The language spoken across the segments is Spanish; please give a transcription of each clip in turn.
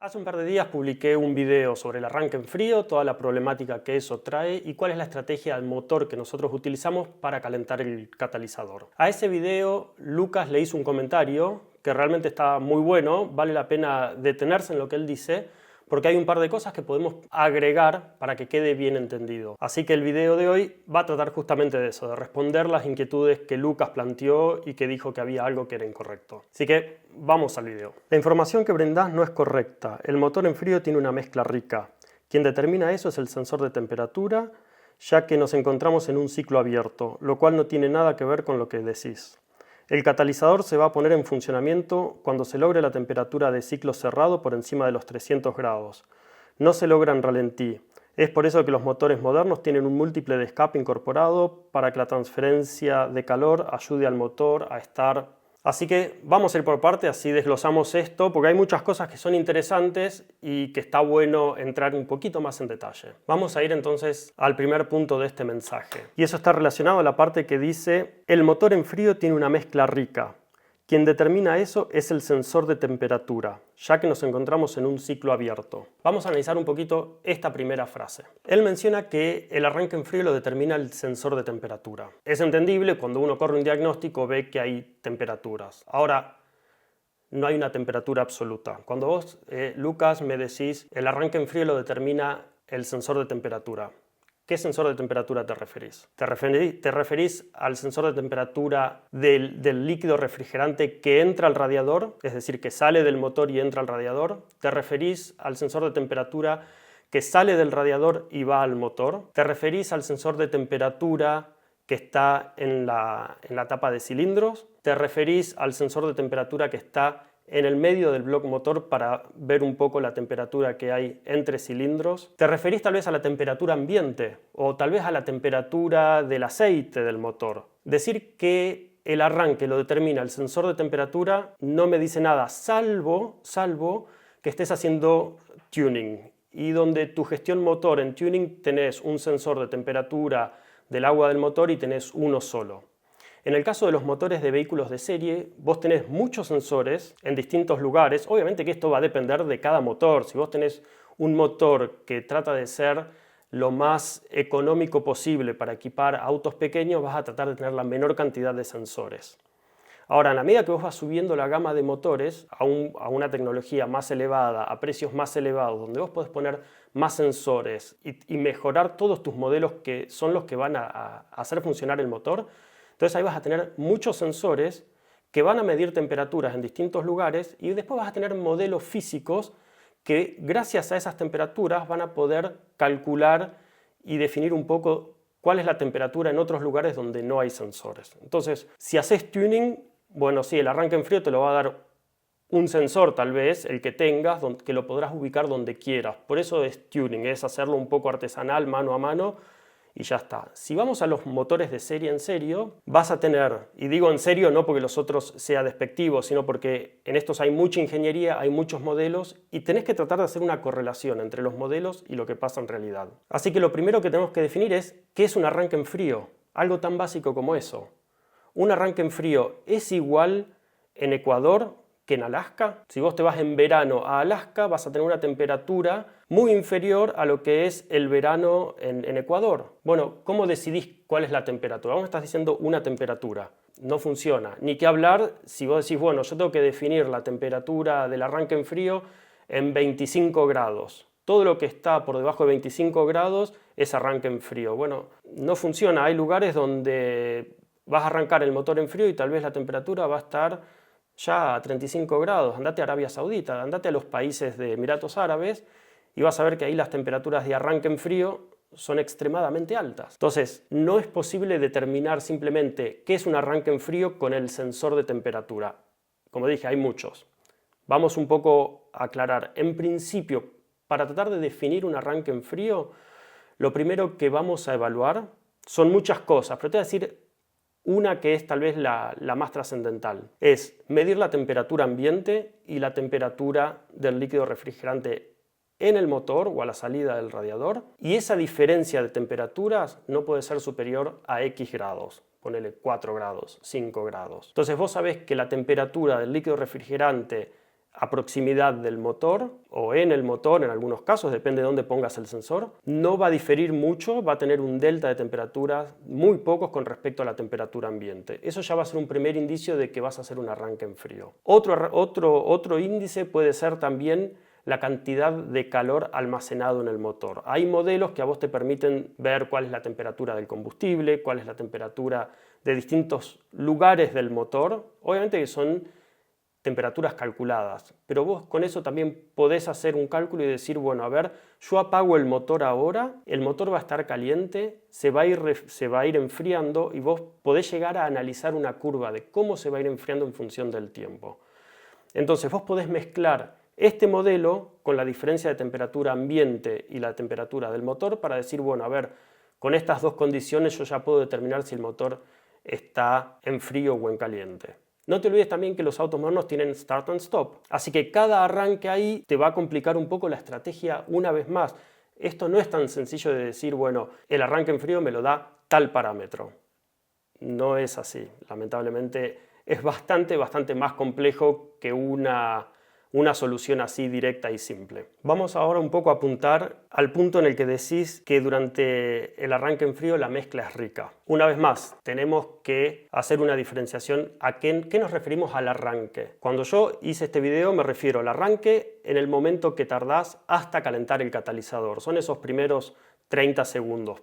Hace un par de días publiqué un video sobre el arranque en frío, toda la problemática que eso trae y cuál es la estrategia del motor que nosotros utilizamos para calentar el catalizador. A ese video Lucas le hizo un comentario que realmente está muy bueno, vale la pena detenerse en lo que él dice, porque hay un par de cosas que podemos agregar para que quede bien entendido. Así que el video de hoy va a tratar justamente de eso, de responder las inquietudes que Lucas planteó y que dijo que había algo que era incorrecto. Así que vamos al video. La información que brindás no es correcta. El motor en frío tiene una mezcla rica. Quien determina eso es el sensor de temperatura, ya que nos encontramos en un ciclo abierto, lo cual no tiene nada que ver con lo que decís. El catalizador se va a poner en funcionamiento cuando se logre la temperatura de ciclo cerrado por encima de los 300 grados. No se logra en ralentí. Es por eso que los motores modernos tienen un múltiple de escape incorporado para que la transferencia de calor ayude al motor a estar. Así que vamos a ir por parte, así desglosamos esto, porque hay muchas cosas que son interesantes y que está bueno entrar un poquito más en detalle. Vamos a ir entonces al primer punto de este mensaje. Y eso está relacionado a la parte que dice: el motor en frío tiene una mezcla rica. Quien determina eso es el sensor de temperatura, ya que nos encontramos en un ciclo abierto. Vamos a analizar un poquito esta primera frase. Él menciona que el arranque en frío lo determina el sensor de temperatura. Es entendible, cuando uno corre un diagnóstico ve que hay temperaturas. Ahora, no hay una temperatura absoluta. Cuando vos, Lucas, me decís el arranque en frío lo determina el sensor de temperatura, ¿qué sensor de temperatura te referís? ¿Te referís al sensor de temperatura del líquido refrigerante que entra al radiador? Es decir, que sale del motor y entra al radiador. ¿Te referís al sensor de temperatura que sale del radiador y va al motor? ¿Te referís al sensor de temperatura que está en la tapa de cilindros? ¿Te referís al sensor de temperatura que está en el medio del bloque motor para ver un poco la temperatura que hay entre cilindros? ¿Te referís tal vez a la temperatura ambiente o tal vez a la temperatura del aceite del motor? Decir que el arranque lo determina el sensor de temperatura no me dice nada, salvo que estés haciendo tuning, y donde tu gestión motor en tuning tenés un sensor de temperatura del agua del motor y tenés uno solo. En el caso de los motores de vehículos de serie, vos tenés muchos sensores en distintos lugares. Obviamente que esto va a depender de cada motor. Si vos tenés un motor que trata de ser lo más económico posible para equipar autos pequeños, vas a tratar de tener la menor cantidad de sensores. Ahora, a la medida que vos vas subiendo la gama de motores a una tecnología más elevada, a precios más elevados, donde vos podés poner más sensores y mejorar todos tus modelos que son los que van a hacer funcionar el motor, entonces ahí vas a tener muchos sensores que van a medir temperaturas en distintos lugares y después vas a tener modelos físicos que gracias a esas temperaturas van a poder calcular y definir un poco cuál es la temperatura en otros lugares donde no hay sensores. Entonces, si haces tuning, bueno, sí, el arranque en frío te lo va a dar un sensor tal vez, el que tengas, que lo podrás ubicar donde quieras. Por eso es tuning, es hacerlo un poco artesanal, mano a mano, y ya está. Si vamos a los motores de serie en serio, vas a tener, y digo en serio no porque los otros sea despectivos, sino porque en estos hay mucha ingeniería, hay muchos modelos y tenés que tratar de hacer una correlación entre los modelos y lo que pasa en realidad. Así que lo primero que tenemos que definir es ¿qué es un arranque en frío? Algo tan básico como eso. Un arranque en frío es igual en Ecuador que en Alaska. Si vos te vas en verano a Alaska, vas a tener una temperatura muy inferior a lo que es el verano en Ecuador. Bueno, ¿cómo decidís cuál es la temperatura? Vos me estás diciendo una temperatura. No funciona. Ni que hablar si vos decís, bueno, yo tengo que definir la temperatura del arranque en frío en 25 grados. Todo lo que está por debajo de 25 grados es arranque en frío. Bueno, no funciona. Hay lugares donde vas a arrancar el motor en frío y tal vez la temperatura va a estar ya a 35 grados. Andate a Arabia Saudita, andate a los países de Emiratos Árabes y vas a ver que ahí las temperaturas de arranque en frío son extremadamente altas. Entonces, no es posible determinar simplemente qué es un arranque en frío con el sensor de temperatura. Como dije, hay muchos. Vamos un poco a aclarar. En principio, para tratar de definir un arranque en frío, lo primero que vamos a evaluar son muchas cosas, pero te voy a decir una que es tal vez la más trascendental. Es medir la temperatura ambiente y la temperatura del líquido refrigerante en el motor o a la salida del radiador, y esa diferencia de temperaturas no puede ser superior a X grados. Ponele 4 grados, 5 grados. Entonces vos sabés que la temperatura del líquido refrigerante a proximidad del motor o en el motor, en algunos casos, depende de dónde pongas el sensor, no va a diferir mucho, va a tener un delta de temperaturas muy pocos con respecto a la temperatura ambiente. Eso ya va a ser un primer indicio de que vas a hacer un arranque en frío. Otro índice puede ser también la cantidad de calor almacenado en el motor. Hay modelos que a vos te permiten ver cuál es la temperatura del combustible, cuál es la temperatura de distintos lugares del motor. Obviamente que son temperaturas calculadas, pero vos con eso también podés hacer un cálculo y decir, bueno, a ver, yo apago el motor ahora, el motor va a estar caliente, se va a ir enfriando y vos podés llegar a analizar una curva de cómo se va a ir enfriando en función del tiempo. Entonces vos podés mezclar este modelo con la diferencia de temperatura ambiente y la temperatura del motor para decir, bueno, a ver, con estas dos condiciones yo ya puedo determinar si el motor está en frío o en caliente. No te olvides también que los autos modernos tienen start and stop, así que cada arranque ahí te va a complicar un poco la estrategia una vez más. Esto no es tan sencillo de decir, bueno, el arranque en frío me lo da tal parámetro. No es así, lamentablemente es bastante más complejo que una solución así directa y simple. Vamos ahora un poco a apuntar al punto en el que decís que durante el arranque en frío la mezcla es rica. Una vez más, tenemos que hacer una diferenciación a qué nos referimos al arranque. Cuando yo hice este video me refiero al arranque en el momento que tardás hasta calentar el catalizador. Son esos primeros 30 segundos.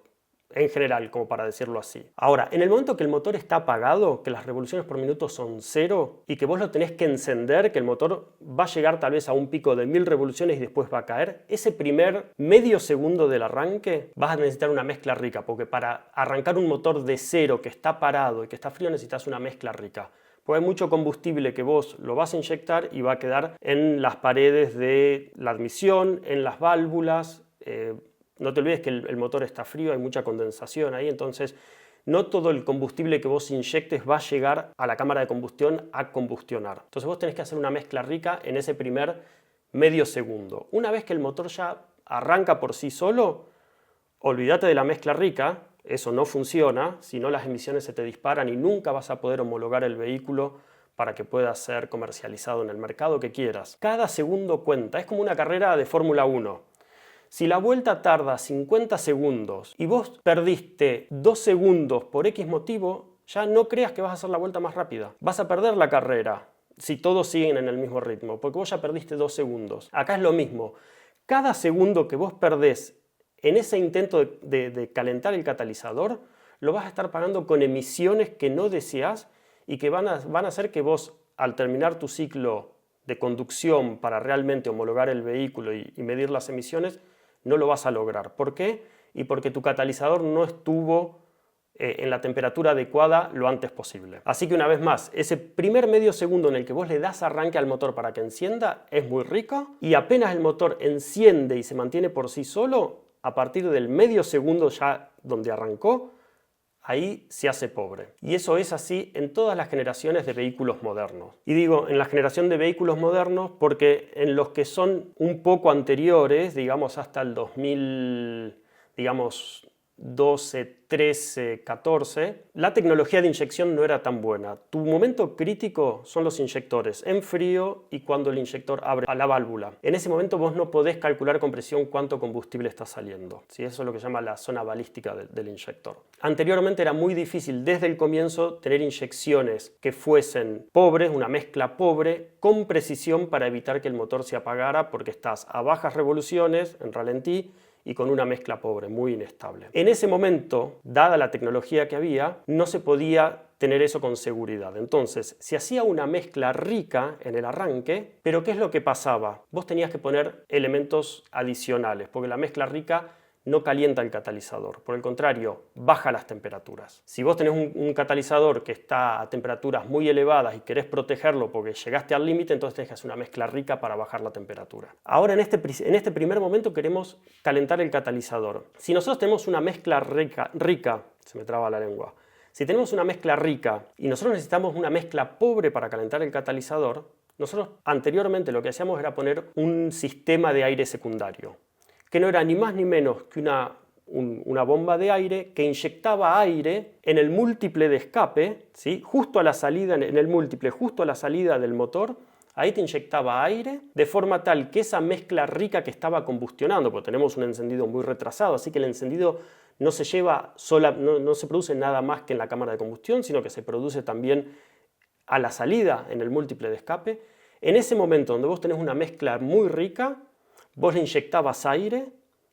En general, como para decirlo así. Ahora, en el momento que el motor está apagado, que las revoluciones por minuto son 0 y que vos lo tenés que encender, que el motor va a llegar tal vez a un pico de 1000 revoluciones y después va a caer, ese primer medio segundo del arranque vas a necesitar una mezcla rica, porque para arrancar un motor de 0 que está parado y que está frío necesitas una mezcla rica. Porque hay mucho combustible que vos lo vas a inyectar y va a quedar en las paredes de la admisión, en las válvulas. No te olvides que el motor está frío, hay mucha condensación ahí, entonces no todo el combustible que vos inyectes va a llegar a la cámara de combustión a combustionar. Entonces vos tenés que hacer una mezcla rica en ese primer medio segundo. Una vez que el motor ya arranca por sí solo, olvídate de la mezcla rica, eso no funciona, si no las emisiones se te disparan y nunca vas a poder homologar el vehículo para que pueda ser comercializado en el mercado que quieras. Cada segundo cuenta, es como una carrera de Fórmula 1. Si la vuelta tarda 50 segundos y vos perdiste 2 segundos por X motivo, ya no creas que vas a hacer la vuelta más rápida. Vas a perder la carrera si todos siguen en el mismo ritmo, porque vos ya perdiste 2 segundos. Acá es lo mismo. Cada segundo que vos perdés en ese intento de calentar el catalizador, lo vas a estar pagando con emisiones que no deseas y que van a hacer que vos, al terminar tu ciclo de conducción para realmente homologar el vehículo y medir las emisiones, no lo vas a lograr. ¿Por qué? Y porque tu catalizador no estuvo en la temperatura adecuada lo antes posible. Así que una vez más, ese primer medio segundo en el que vos le das arranque al motor para que encienda es muy rico, y apenas el motor enciende y se mantiene por sí solo, a partir del medio segundo ya donde arrancó, ahí se hace pobre. Y eso es así en todas las generaciones de vehículos modernos. Y digo en la generación de vehículos modernos porque en los que son un poco anteriores, digamos hasta el 2012, 13, 14, la tecnología de inyección no era tan buena. Tu momento crítico son los inyectores en frío y cuando el inyector abre a la válvula. En ese momento vos no podés calcular con precisión cuánto combustible está saliendo. ¿Sí? Eso es lo que se llama la zona balística del inyector. Anteriormente era muy difícil desde el comienzo tener inyecciones que fuesen pobres, una mezcla pobre, con precisión para evitar que el motor se apagara porque estás a bajas revoluciones, en ralentí, y con una mezcla pobre, muy inestable. En ese momento, dada la tecnología que había, no se podía tener eso con seguridad. Entonces, se hacía una mezcla rica en el arranque, pero ¿qué es lo que pasaba? Vos tenías que poner elementos adicionales, porque la mezcla rica no calienta el catalizador, por el contrario, baja las temperaturas. Si vos tenés un catalizador que está a temperaturas muy elevadas y querés protegerlo porque llegaste al límite, entonces tenés que hacer una mezcla rica para bajar la temperatura. Ahora en este primer momento queremos calentar el catalizador. Si nosotros tenemos una mezcla rica, se me traba la lengua, si tenemos una mezcla rica y nosotros necesitamos una mezcla pobre para calentar el catalizador, nosotros anteriormente lo que hacíamos era poner un sistema de aire secundario, que no era ni más ni menos que una bomba de aire que inyectaba aire en el múltiple de escape, ¿sí? Justo a la salida, en el múltiple, justo a la salida del motor, ahí te inyectaba aire, de forma tal que esa mezcla rica que estaba combustionando, porque tenemos un encendido muy retrasado, así que el encendido no se lleva no se produce nada más que en la cámara de combustión, sino que se produce también a la salida en el múltiple de escape. En ese momento donde vos tenés una mezcla muy rica, vos le inyectabas aire,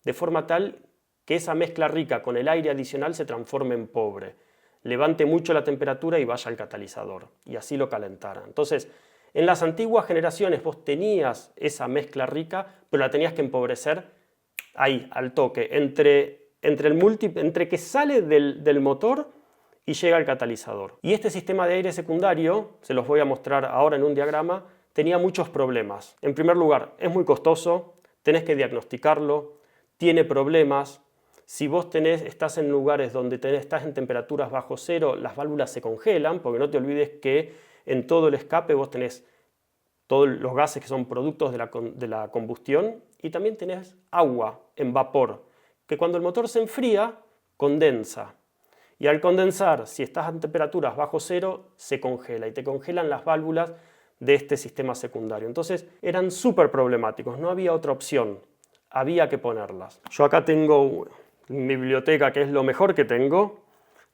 de forma tal que esa mezcla rica con el aire adicional se transforme en pobre, levante mucho la temperatura y vaya al catalizador, y así lo calentara. Entonces, en las antiguas generaciones vos tenías esa mezcla rica, pero la tenías que empobrecer ahí, al toque, entre que sale del motor y llega al catalizador. Y este sistema de aire secundario, se los voy a mostrar ahora en un diagrama, tenía muchos problemas. En primer lugar, es muy costoso, tenés que diagnosticarlo, tiene problemas. Si vos estás en lugares donde estás en temperaturas bajo cero, las válvulas se congelan, porque no te olvides que en todo el escape vos tenés todos los gases que son productos de la combustión y también tenés agua en vapor, que cuando el motor se enfría, condensa. Y al condensar, si estás en temperaturas bajo cero, se congela y te congelan las válvulas de este sistema secundario. Entonces eran súper problemáticos, no había otra opción, había que ponerlas. Yo acá tengo mi biblioteca, que es lo mejor que tengo.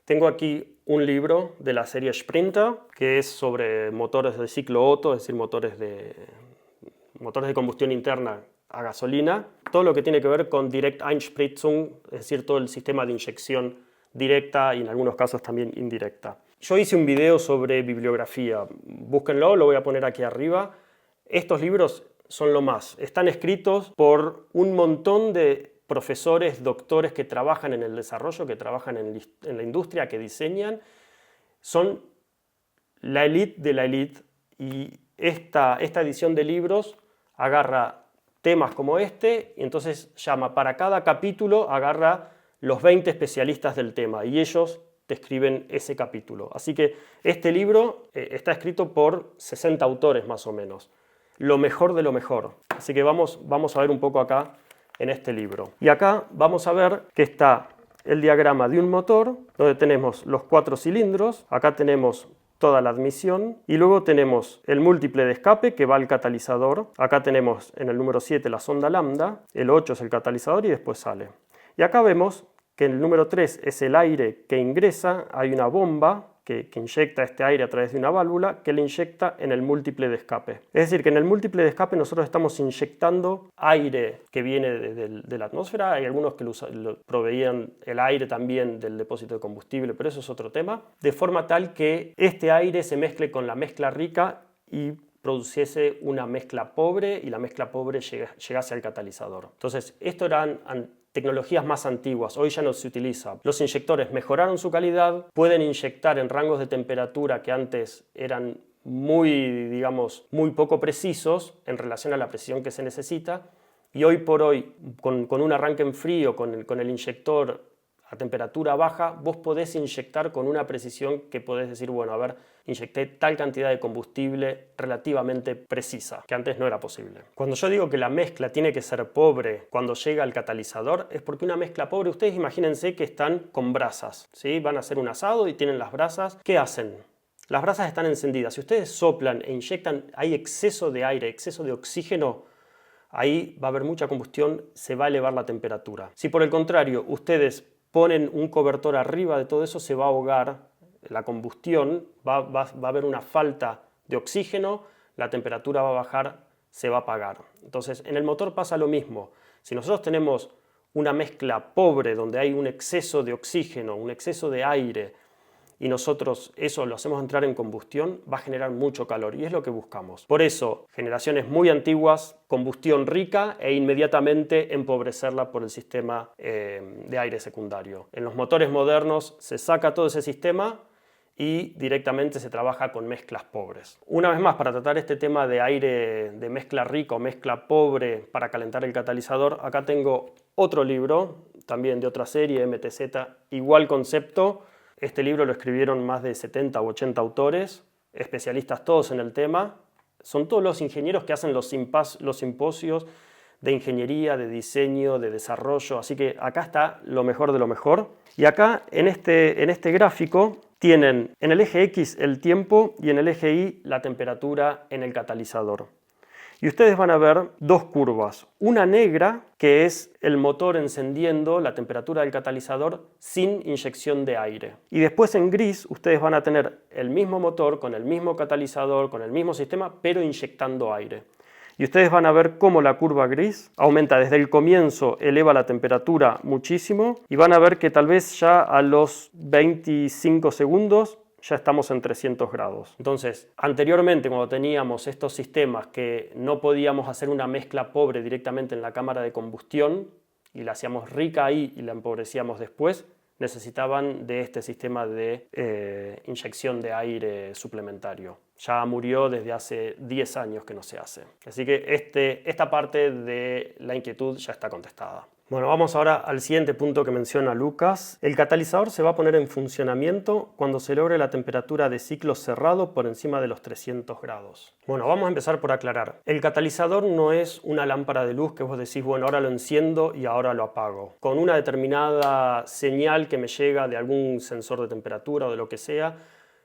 Tengo aquí un libro de la serie Sprinter, que es sobre motores de ciclo Otto, es decir, motores de combustión interna a gasolina. Todo lo que tiene que ver con Direkteinspritzung, es decir, todo el sistema de inyección directa y en algunos casos también indirecta. Yo hice un video sobre bibliografía, búsquenlo, lo voy a poner aquí arriba. Estos libros son lo más, están escritos por un montón de profesores, doctores que trabajan en el desarrollo, que trabajan en la industria, que diseñan, son la élite de la élite, y esta edición de libros agarra temas como este y entonces llama para cada capítulo, agarra los 20 especialistas del tema y ellos te escriben ese capítulo. Así que este libro está escrito por 60 autores más o menos, lo mejor de lo mejor. Así que vamos a ver un poco acá en este libro. Y acá vamos a ver que está el diagrama de un motor, donde tenemos los 4 cilindros, acá tenemos toda la admisión, y luego tenemos el múltiple de escape que va al catalizador, acá tenemos en el número 7 la sonda lambda, el 8 es el catalizador y después sale. Y acá vemos que en el número 3 es el aire que ingresa, hay una bomba que inyecta este aire a través de una válvula que le inyecta en el múltiple de escape. Es decir, que en el múltiple de escape nosotros estamos inyectando aire que viene de la atmósfera, hay algunos que lo proveían el aire también del depósito de combustible, pero eso es otro tema, de forma tal que este aire se mezcle con la mezcla rica y produciese una mezcla pobre y la mezcla pobre llegase al catalizador. Entonces, esto eran tecnologías más antiguas, hoy ya no se utiliza. Los inyectores mejoraron su calidad, pueden inyectar en rangos de temperatura que antes eran muy poco precisos en relación a la precisión que se necesita, y hoy por hoy, con un arranque en frío, con el inyector a temperatura baja, vos podés inyectar con una precisión que podés decir, bueno, a ver, inyecté tal cantidad de combustible relativamente precisa, que antes no era posible. Cuando yo digo que la mezcla tiene que ser pobre cuando llega al catalizador, es porque una mezcla pobre, ustedes imagínense que están con brasas, ¿sí? Van a hacer un asado y tienen las brasas. ¿Qué hacen? Las brasas están encendidas. Si ustedes soplan e inyectan, hay exceso de aire, exceso de oxígeno, ahí va a haber mucha combustión, se va a elevar la temperatura. Si por el contrario ustedes ponen un cobertor arriba de todo eso, se va a ahogar la combustión, va a haber una falta de oxígeno, la temperatura va a bajar, se va a apagar. Entonces, en el motor pasa lo mismo. Si nosotros tenemos una mezcla pobre donde hay un exceso de oxígeno, un exceso de aire, y nosotros eso lo hacemos entrar en combustión, va a generar mucho calor y es lo que buscamos. Por eso, generaciones muy antiguas, combustión rica e inmediatamente empobrecerla por el sistema de aire secundario. En los motores modernos se saca todo ese sistema y directamente se trabaja con mezclas pobres. Una vez más, para tratar este tema de aire de mezcla rica o mezcla pobre para calentar el catalizador, acá tengo otro libro, también de otra serie, MTZ, igual concepto. Este libro lo escribieron más de 70 u 80 autores, especialistas todos en el tema. Son todos los ingenieros que hacen los simposios de ingeniería, de diseño, de desarrollo. Así que acá está lo mejor de lo mejor. Y acá en este gráfico tienen en el eje X el tiempo y en el eje Y la temperatura en el catalizador. Y ustedes van a ver dos curvas, una negra que es el motor encendiendo la temperatura del catalizador sin inyección de aire. Y después en gris ustedes van a tener el mismo motor con el mismo catalizador, con el mismo sistema, pero inyectando aire. Y ustedes van a ver cómo la curva gris aumenta desde el comienzo, eleva la temperatura muchísimo y van a ver que tal vez ya a los 25 segundos ya estamos en 300 grados. Entonces, anteriormente cuando teníamos estos sistemas que no podíamos hacer una mezcla pobre directamente en la cámara de combustión y la hacíamos rica ahí y la empobrecíamos después, necesitaban de este sistema de inyección de aire suplementario. Ya murió desde hace 10 años que no se hace. Así que esta parte de la inquietud ya está contestada. Bueno, vamos ahora al siguiente punto que menciona Lucas. El catalizador se va a poner en funcionamiento cuando se logre la temperatura de ciclo cerrado por encima de los 300 grados. Bueno, vamos a empezar por aclarar. El catalizador no es una lámpara de luz que vos decís, bueno, ahora lo enciendo y ahora lo apago. Con una determinada señal que me llega de algún sensor de temperatura o de lo que sea,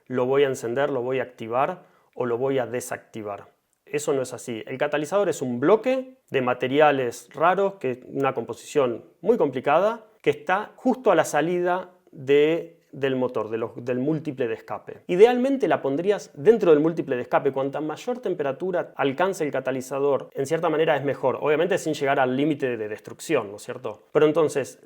lo voy a encender, lo voy a activar o lo voy a desactivar. Eso no es así. El catalizador es un bloque de materiales raros, que una composición muy complicada, que está justo a la salida del motor, del múltiple de escape. Idealmente la pondrías dentro del múltiple de escape. Cuanta mayor temperatura alcance el catalizador, en cierta manera es mejor. Obviamente sin llegar al límite de destrucción, ¿no es cierto? Pero entonces,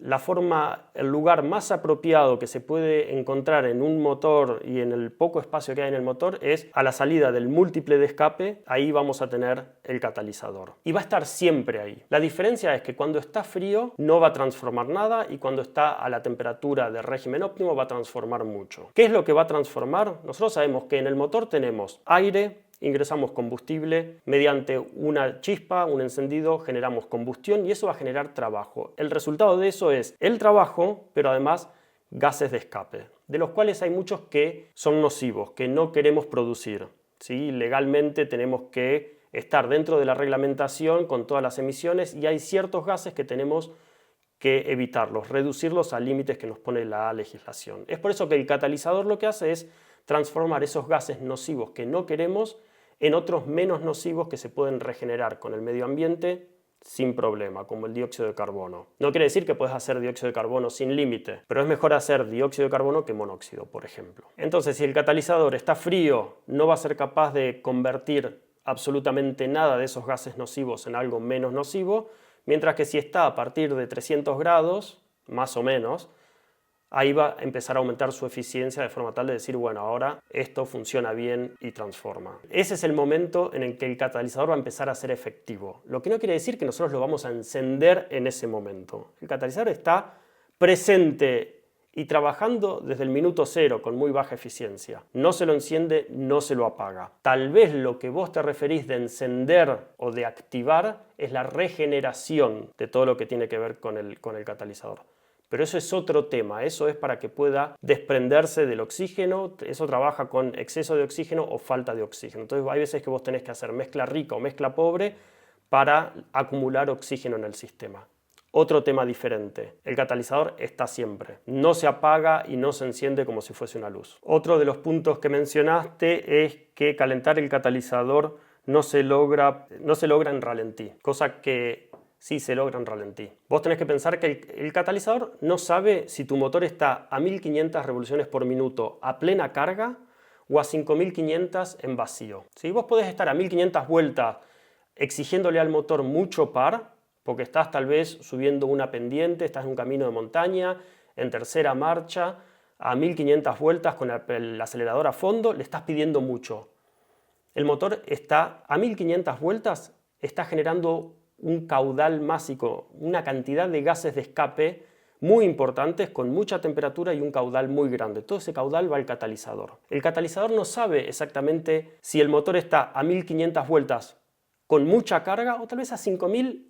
el lugar más apropiado que se puede encontrar en un motor y en el poco espacio que hay en el motor es a la salida del múltiple de escape. Ahí vamos a tener el catalizador. Y va a estar siempre ahí. La diferencia es que cuando está frío no va a transformar nada y cuando está a la temperatura de régimen óptimo va a transformar mucho. ¿Qué es lo que va a transformar? Nosotros sabemos que en el motor tenemos aire, ingresamos combustible, mediante una chispa, un encendido, generamos combustión y eso va a generar trabajo. El resultado de eso es el trabajo, pero además gases de escape, de los cuales hay muchos que son nocivos, que no queremos producir, ¿sí? Legalmente tenemos que estar dentro de la reglamentación con todas las emisiones y hay ciertos gases que tenemos que evitarlos, reducirlos a límites que nos pone la legislación. Es por eso que el catalizador lo que hace es transformar esos gases nocivos que no queremos en otros menos nocivos que se pueden regenerar con el medio ambiente sin problema, como el dióxido de carbono. No quiere decir que puedes hacer dióxido de carbono sin límite, pero es mejor hacer dióxido de carbono que monóxido, por ejemplo. Entonces, si el catalizador está frío, no va a ser capaz de convertir absolutamente nada de esos gases nocivos en algo menos nocivo, mientras que si está a partir de 300 grados, más o menos, ahí va a empezar a aumentar su eficiencia de forma tal de decir, bueno, ahora esto funciona bien y transforma. Ese es el momento en el que el catalizador va a empezar a ser efectivo. Lo que no quiere decir que nosotros lo vamos a encender en ese momento. El catalizador está presente y trabajando desde el minuto cero con muy baja eficiencia. No se lo enciende, no se lo apaga. Tal vez lo que vos te referís de encender o de activar es la regeneración de todo lo que tiene que ver con el catalizador. Pero eso es otro tema, eso es para que pueda desprenderse del oxígeno, eso trabaja con exceso de oxígeno o falta de oxígeno. Entonces hay veces que vos tenés que hacer mezcla rica o mezcla pobre para acumular oxígeno en el sistema. Otro tema diferente, el catalizador está siempre, no se apaga y no se enciende como si fuese una luz. Otro de los puntos que mencionaste es que calentar el catalizador no se logra en ralentí, cosa que sí se logra en ralentí. Vos tenés que pensar que el catalizador no sabe si tu motor está a 1500 revoluciones por minuto a plena carga o a 5500 en vacío. ¿Sí? Vos podés estar a 1500 vueltas exigiéndole al motor mucho par, porque estás tal vez subiendo una pendiente, estás en un camino de montaña, en tercera marcha, a 1500 vueltas con el acelerador a fondo, le estás pidiendo mucho. El motor está a 1500 vueltas, está generando un caudal másico, una cantidad de gases de escape muy importantes con mucha temperatura y un caudal muy grande. Todo ese caudal va al catalizador. El catalizador no sabe exactamente si el motor está a 1500 vueltas con mucha carga o tal vez a 5000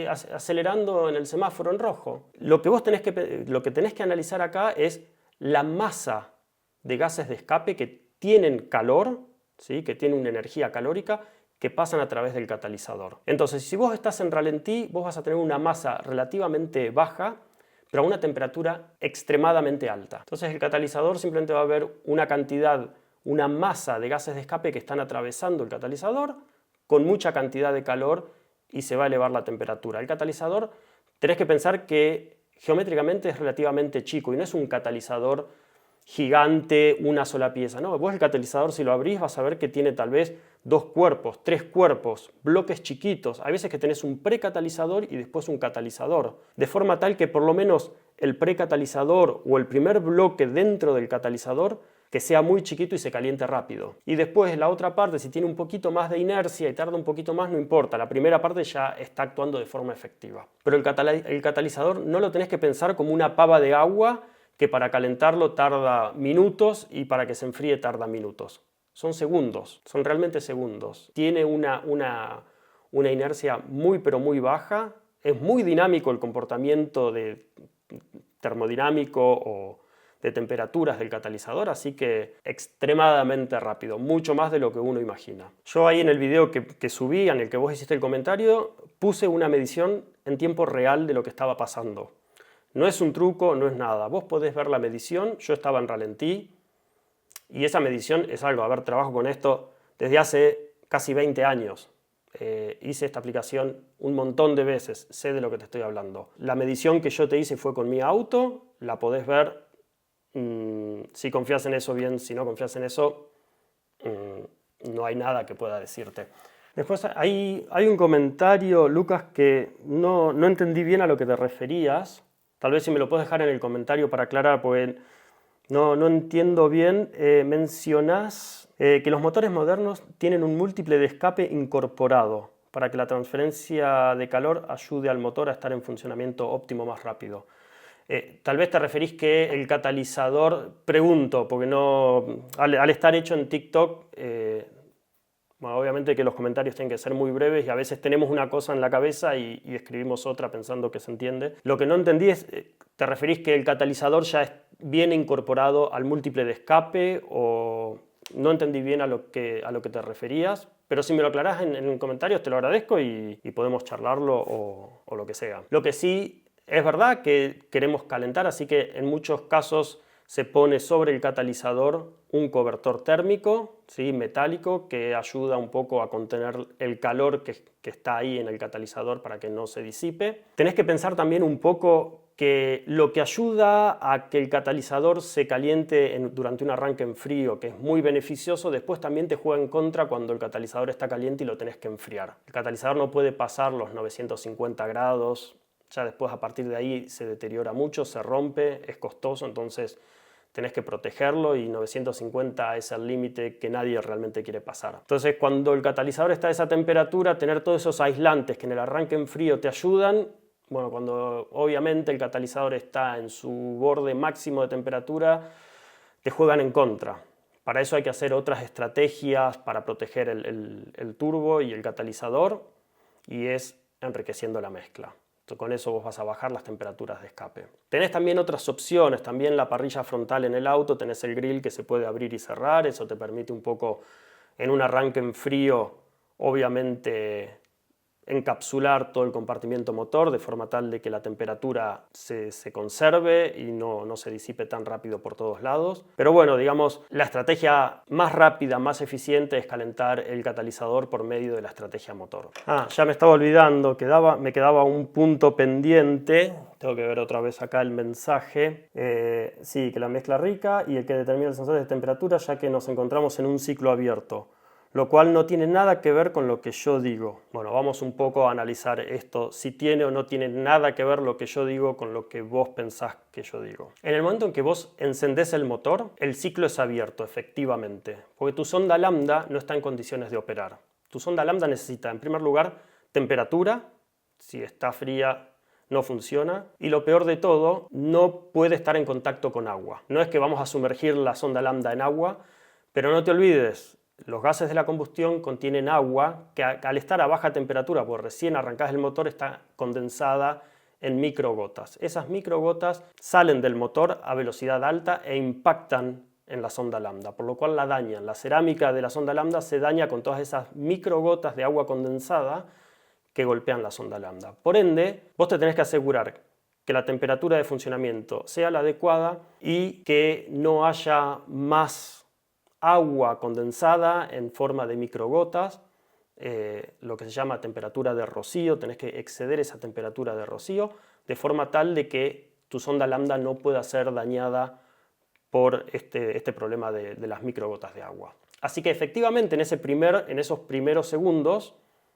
acelerando en el semáforo en rojo. Lo que tenés que analizar acá es la masa de gases de escape que tienen calor, ¿sí? Que tienen una energía calórica que pasan a través del catalizador. Entonces, si vos estás en ralentí, vos vas a tener una masa relativamente baja, pero a una temperatura extremadamente alta. Entonces el catalizador simplemente va a haber una cantidad, una masa de gases de escape que están atravesando el catalizador con mucha cantidad de calor y se va a elevar la temperatura. El catalizador, tenés que pensar que geométricamente es relativamente chico y no es un catalizador gigante, una sola pieza. No, vos el catalizador, si lo abrís, vas a ver que tiene tal vez 2 cuerpos, 3 cuerpos, bloques chiquitos. Hay veces que tenés un precatalizador y después un catalizador, de forma tal que por lo menos el precatalizador o el primer bloque dentro del catalizador que sea muy chiquito y se caliente rápido. Y después la otra parte, si tiene un poquito más de inercia y tarda un poquito más, no importa. La primera parte ya está actuando de forma efectiva. Pero el catalizador no lo tenés que pensar como una pava de agua que para calentarlo tarda minutos y para que se enfríe tarda minutos. Son segundos, son realmente segundos. Tiene una inercia muy pero muy baja. Es muy dinámico el comportamiento termodinámico o de temperaturas del catalizador, así que extremadamente rápido, mucho más de lo que uno imagina. Yo ahí en el video que subí, en el que vos hiciste el comentario, puse una medición en tiempo real de lo que estaba pasando. No es un truco, no es nada. Vos podés ver la medición, yo estaba en ralentí y esa medición es algo, a ver, trabajo con esto desde hace casi 20 años. Hice esta aplicación un montón de veces, sé de lo que te estoy hablando. La medición que yo te hice fue con mi auto, la podés ver. Si confías en eso, bien, si no confías en eso, no hay nada que pueda decirte. Después hay un comentario, Lucas, que no entendí bien a lo que te referías. Tal vez si me lo puedes dejar en el comentario para aclarar, porque no entiendo bien. Mencionás que los motores modernos tienen un múltiple de escape incorporado para que la transferencia de calor ayude al motor a estar en funcionamiento óptimo más rápido. Tal vez te referís que el catalizador, pregunto, porque al estar hecho en TikTok, bueno, obviamente que los comentarios tienen que ser muy breves y a veces tenemos una cosa en la cabeza y escribimos otra pensando que se entiende. Lo que no entendí es, ¿te referís que el catalizador ya viene incorporado al múltiple de escape o no entendí bien a lo que te referías? Pero si me lo aclarás en comentarios te lo agradezco y podemos charlarlo o lo que sea. Lo que sí es verdad que queremos calentar, así que en muchos casos se pone sobre el catalizador un cobertor térmico, ¿sí? Metálico, que ayuda un poco a contener el calor que está ahí en el catalizador para que no se disipe. Tenés que pensar también un poco que lo que ayuda a que el catalizador se caliente durante un arranque en frío, que es muy beneficioso, después también te juega en contra cuando el catalizador está caliente y lo tenés que enfriar. El catalizador no puede pasar los 950 grados, ya después a partir de ahí se deteriora mucho, se rompe, es costoso, entonces tenés que protegerlo y 950 es el límite que nadie realmente quiere pasar. Entonces cuando el catalizador está a esa temperatura, tener todos esos aislantes que en el arranque en frío te ayudan, bueno, cuando obviamente el catalizador está en su borde máximo de temperatura, te juegan en contra. Para eso hay que hacer otras estrategias para proteger el turbo y el catalizador, y es enriqueciendo la mezcla. Con eso vos vas a bajar las temperaturas de escape. Tenés también otras opciones, también la parrilla frontal en el auto, tenés el grill que se puede abrir y cerrar, eso te permite un poco en un arranque en frío, obviamente encapsular todo el compartimiento motor de forma tal de que la temperatura se conserve y no se disipe tan rápido por todos lados. Pero bueno, digamos, la estrategia más rápida, más eficiente es calentar el catalizador por medio de la estrategia motor. Ya me estaba olvidando, me quedaba un punto pendiente. Tengo que ver otra vez acá el mensaje. Sí, que la mezcla rica y el que determina el sensor de temperatura, ya que nos encontramos en un ciclo abierto, lo cual no tiene nada que ver con lo que yo digo. Bueno, vamos un poco a analizar esto, si tiene o no tiene nada que ver lo que yo digo con lo que vos pensás que yo digo. En el momento en que vos encendés el motor, el ciclo es abierto, efectivamente, porque tu sonda lambda no está en condiciones de operar. Tu sonda lambda necesita, en primer lugar, temperatura. Si está fría, no funciona. Y lo peor de todo, no puede estar en contacto con agua. No es que vamos a sumergir la sonda lambda en agua, pero no te olvides, los gases de la combustión contienen agua que al estar a baja temperatura, porque recién arrancás el motor, está condensada en microgotas. Esas microgotas salen del motor a velocidad alta e impactan en la sonda lambda, por lo cual la dañan. La cerámica de la sonda lambda se daña con todas esas microgotas de agua condensada que golpean la sonda lambda. Por ende, vos te tenés que asegurar que la temperatura de funcionamiento sea la adecuada y que no haya más agua condensada en forma de microgotas, lo que se llama temperatura de rocío. Tenés que exceder esa temperatura de rocío de forma tal de que tu sonda lambda no pueda ser dañada por este problema de las microgotas de agua. Así que efectivamente en esos primeros segundos,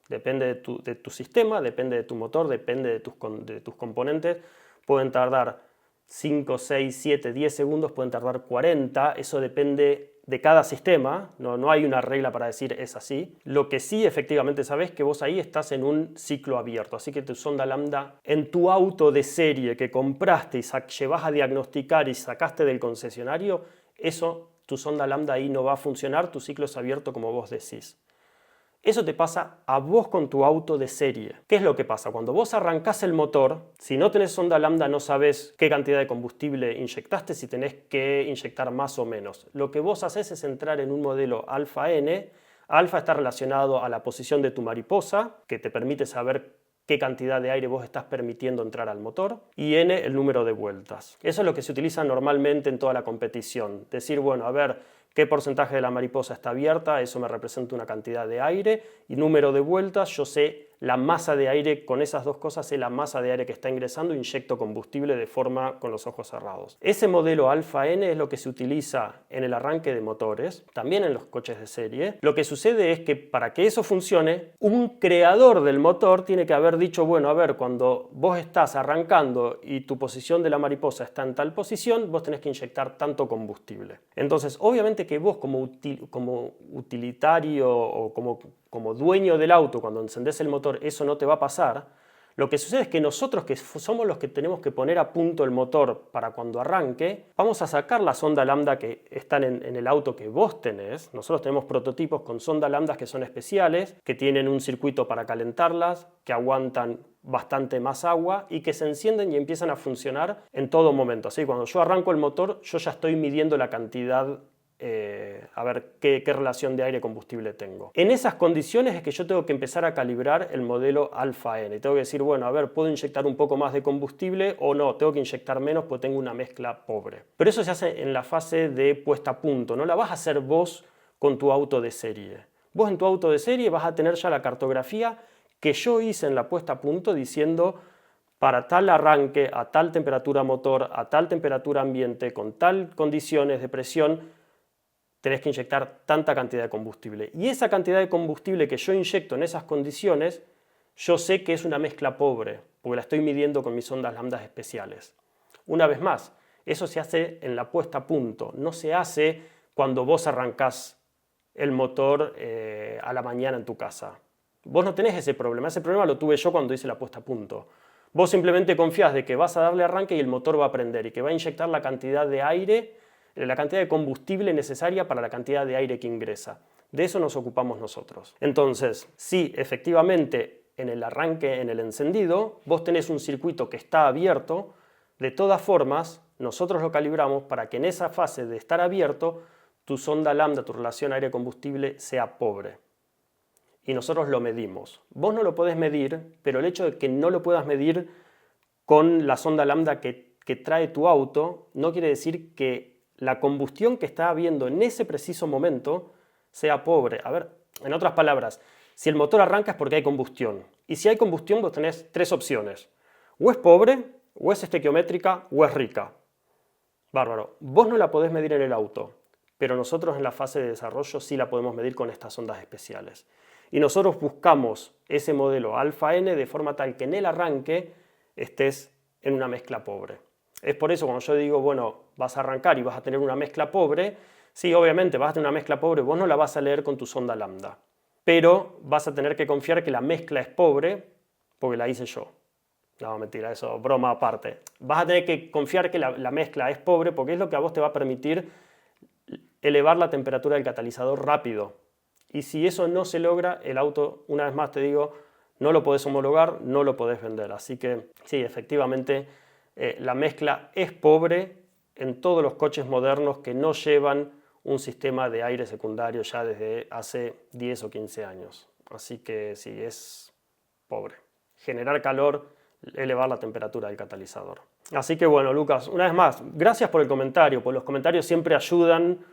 depende de tu sistema, depende de tu motor, depende de tus componentes, pueden tardar 5, 6, 7, 10 segundos, pueden tardar 40, eso depende de cada sistema, no hay una regla para decir es así. Lo que sí efectivamente sabes que vos ahí estás en un ciclo abierto, así que tu sonda lambda en tu auto de serie que compraste y llevas a diagnosticar y sacaste del concesionario, tu sonda lambda ahí no va a funcionar, tu ciclo es abierto como vos decís. Eso te pasa a vos con tu auto de serie. ¿Qué es lo que pasa? Cuando vos arrancás el motor, si no tenés sonda lambda no sabés qué cantidad de combustible inyectaste, si tenés que inyectar más o menos. Lo que vos haces es entrar en un modelo alfa N. Alfa está relacionado a la posición de tu mariposa, que te permite saber qué cantidad de aire vos estás permitiendo entrar al motor, y N el número de vueltas. Eso es lo que se utiliza normalmente en toda la competición. Decir, bueno, a ver, qué porcentaje de la mariposa está abierta, eso me representa una cantidad de aire, y número de vueltas, yo sé la masa de aire, con esas dos cosas sé la masa de aire que está ingresando, inyecto combustible de forma con los ojos cerrados. Ese modelo alfa N es lo que se utiliza en el arranque de motores, también en los coches de serie. Lo que sucede es que para que eso funcione, un creador del motor tiene que haber dicho, bueno, a ver, cuando vos estás arrancando y tu posición de la mariposa está en tal posición, vos tenés que inyectar tanto combustible. Entonces, obviamente que vos como utilitario o como dueño del auto, cuando encendés el motor, eso no te va a pasar. Lo que sucede es que nosotros, que somos los que tenemos que poner a punto el motor para cuando arranque, vamos a sacar la sonda lambda que están en el auto que vos tenés. Nosotros tenemos prototipos con sonda lambdas que son especiales, que tienen un circuito para calentarlas, que aguantan bastante más agua y que se encienden y empiezan a funcionar en todo momento. Así que cuando yo arranco el motor, yo ya estoy midiendo la cantidad, a ver qué relación de aire-combustible tengo. En esas condiciones es que yo tengo que empezar a calibrar el modelo alfa N. Tengo que decir, bueno, a ver, ¿puedo inyectar un poco más de combustible o no? Tengo que inyectar menos porque tengo una mezcla pobre. Pero eso se hace en la fase de puesta a punto, no la vas a hacer vos con tu auto de serie. Vos en tu auto de serie vas a tener ya la cartografía que yo hice en la puesta a punto diciendo para tal arranque, a tal temperatura motor, a tal temperatura ambiente, con tal condiciones de presión, tenés que inyectar tanta cantidad de combustible. Y esa cantidad de combustible que yo inyecto en esas condiciones, yo sé que es una mezcla pobre, porque la estoy midiendo con mis ondas lambdas especiales. Una vez más, eso se hace en la puesta a punto, no se hace cuando vos arrancás el motor a la mañana en tu casa. Vos no tenés ese problema lo tuve yo cuando hice la puesta a punto. Vos simplemente confías de que vas a darle arranque y el motor va a prender y que va a inyectar la cantidad de aire, la cantidad de combustible necesaria para la cantidad de aire que ingresa. De eso nos ocupamos nosotros. Entonces, sí, efectivamente, en el arranque, en el encendido, vos tenés un circuito que está abierto, de todas formas, nosotros lo calibramos para que en esa fase de estar abierto, tu sonda lambda, tu relación aire-combustible, sea pobre. Y nosotros lo medimos. Vos no lo podés medir, pero el hecho de que no lo puedas medir con la sonda lambda que trae tu auto, no quiere decir que la combustión que está habiendo en ese preciso momento sea pobre. A ver, en otras palabras, si el motor arranca es porque hay combustión. Y si hay combustión, vos tenés tres opciones. O es pobre, o es estequiométrica, o es rica. Bárbaro. Vos no la podés medir en el auto, pero nosotros en la fase de desarrollo sí la podemos medir con estas ondas especiales. Y nosotros buscamos ese modelo alfa N de forma tal que en el arranque estés en una mezcla pobre. Es por eso cuando yo digo, bueno, vas a arrancar y vas a tener una mezcla pobre, sí, obviamente vas a tener una mezcla pobre, vos no la vas a leer con tu sonda lambda, pero vas a tener que confiar que la mezcla es pobre porque la hice yo. No, mentira, eso, broma aparte. Vas a tener que confiar que la mezcla es pobre porque es lo que a vos te va a permitir elevar la temperatura del catalizador rápido. Y si eso no se logra, el auto, una vez más te digo, no lo podés homologar, no lo podés vender. Así que sí, efectivamente, la mezcla es pobre en todos los coches modernos que no llevan un sistema de aire secundario ya desde hace 10 o 15 años. Así que sí, es pobre. Generar calor elevar la temperatura del catalizador. Así que bueno, Lucas, una vez más, gracias por el comentario, porque los comentarios siempre ayudan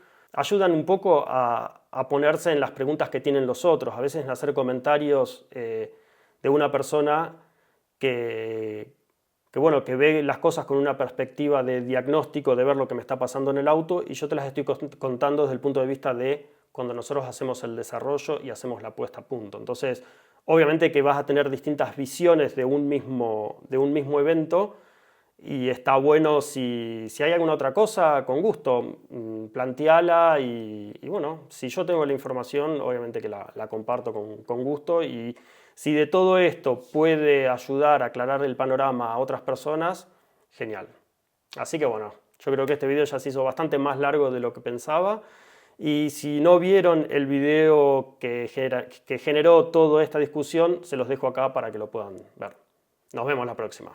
un poco a ponerse en las preguntas que tienen los otros. A veces en hacer comentarios de una persona que ve las cosas con una perspectiva de diagnóstico, de ver lo que me está pasando en el auto, y yo te las estoy contando desde el punto de vista de cuando nosotros hacemos el desarrollo y hacemos la puesta a punto. Entonces, obviamente que vas a tener distintas visiones de un mismo evento, y está bueno si hay alguna otra cosa, con gusto, planteala y bueno, si yo tengo la información, obviamente que la comparto con gusto, y si de todo esto puede ayudar a aclarar el panorama a otras personas, genial. Así que bueno, yo creo que este video ya se hizo bastante más largo de lo que pensaba, y si no vieron el video que generó toda esta discusión, se los dejo acá para que lo puedan ver. Nos vemos la próxima.